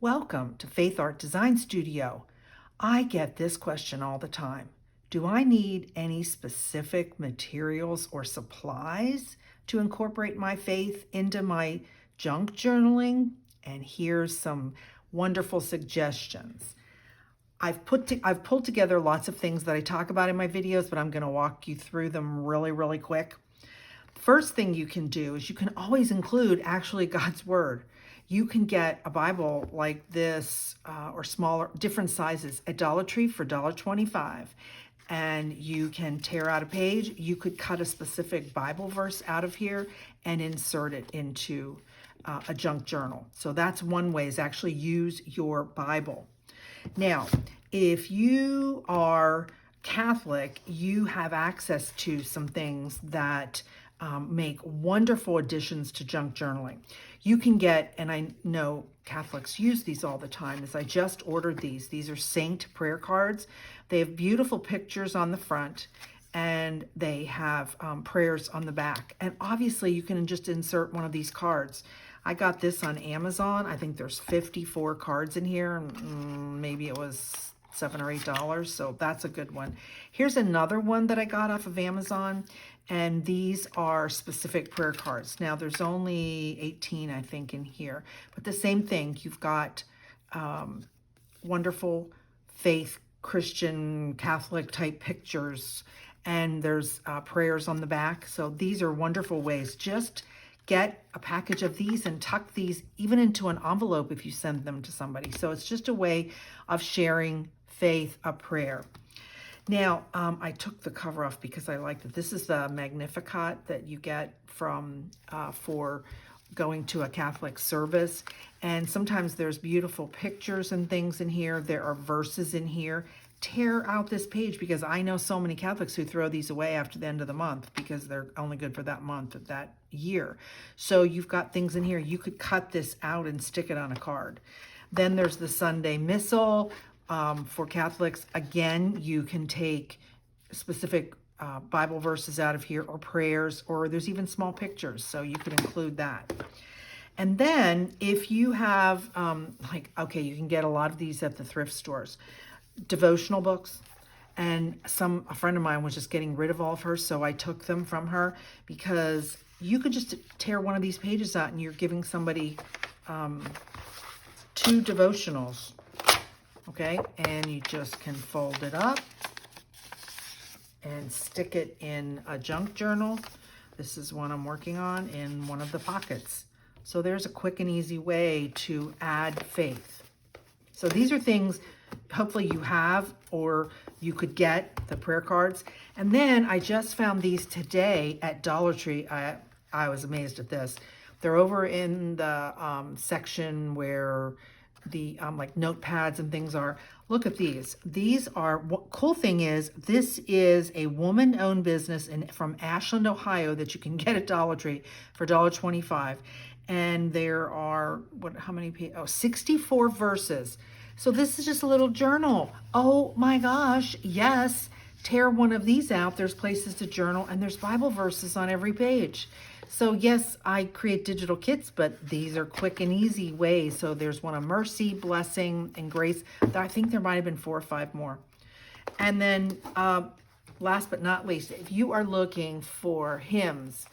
Welcome to Faithart Design Studio. I get this question all the time. Do I need any specific materials or supplies to incorporate my faith into my junk journaling? And here's some wonderful suggestions. I've pulled together lots of things that I talk about in my videos, but I'm going to walk you through them really quick. First thing you can do is you can always include actually God's Word. You can get a Bible like this or smaller, different sizes at Dollar Tree for $1.25. And you can tear out a page. You could cut a specific Bible verse out of here and insert it into a junk journal. So that's one way, is actually use your Bible. Now, if you are Catholic, you have access to some things that make wonderful additions to junk journaling. You can get, and I know Catholics use these all the time, is I just ordered these. These are saint prayer cards. They have beautiful pictures on the front, and they have prayers on the back. And obviously you can just insert one of these cards. I got this on Amazon. I think there's 54 cards in here. Maybe it was $7 or $8, so that's a good one. Here's another one that I got off of Amazon, and these are specific prayer cards. Now there's only 18, I think, in here, but the same thing. You've got wonderful faith, Christian, Catholic type pictures, and there's prayers on the back. So these are wonderful ways. Just get a package of these and tuck these even into an envelope if you send them to somebody. So it's just a way of sharing faith, a prayer. Now, I took the cover off because I liked it. This is the Magnificat that you get from for going to a Catholic service. And sometimes there's beautiful pictures and things in here. There are verses in here. Tear out this page, because I know so many Catholics who throw these away after the end of the month because they're only good for that month of that year. So you've got things in here. You could cut this out and stick it on a card. Then there's the Sunday Missal. For Catholics, again, you can take specific Bible verses out of here, or prayers, or there's even small pictures, so you could include that. And then if you have, you can get a lot of these at the thrift stores. Devotional books, and a friend of mine was just getting rid of all of hers, so I took them from her, because you could just tear one of these pages out and you're giving somebody 2 devotionals. Okay, and you just can fold it up and stick it in a junk journal. This is one I'm working on in one of the pockets. So there's a quick and easy way to add faith. So these are things hopefully you have, or you could get the prayer cards. And then I just found these today at Dollar Tree. I was amazed at this. They're over in the section where the like notepads and things are. Look at these. These are, what cool thing is, this is a woman-owned business from Ashland, Ohio, that you can get at Dollar Tree for $1.25. And there are, how many pages? 64 verses. So this is just a little journal. Oh my gosh, yes. Tear one of these out. There's places to journal, and there's Bible verses on every page. So yes, I create digital kits, but these are quick and easy ways. So there's one of mercy, blessing, and grace. I think there might have been 4 or 5 more. And then last but not least, if you are looking for hymns,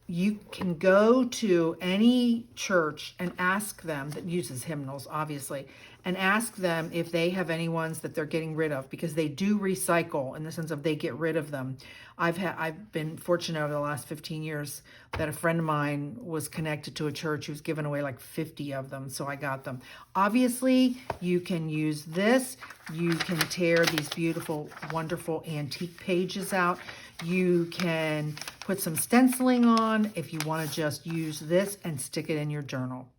you can go to any church and ask them, that uses hymnals, obviously, and ask them if they have any ones that they're getting rid of, because they do recycle in the sense of they get rid of them. I've been fortunate over the last 15 years that a friend of mine was connected to a church who's given away like 50 of them, so I got them. Obviously, you can use this. You can tear these beautiful, wonderful antique pages out. You can put some stenciling on if you want to just use this and stick it in your journal.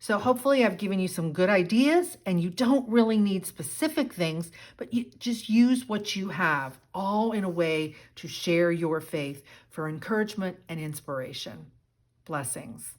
So hopefully I've given you some good ideas, and you don't really need specific things, but you just use what you have, all in a way to share your faith for encouragement and inspiration. Blessings.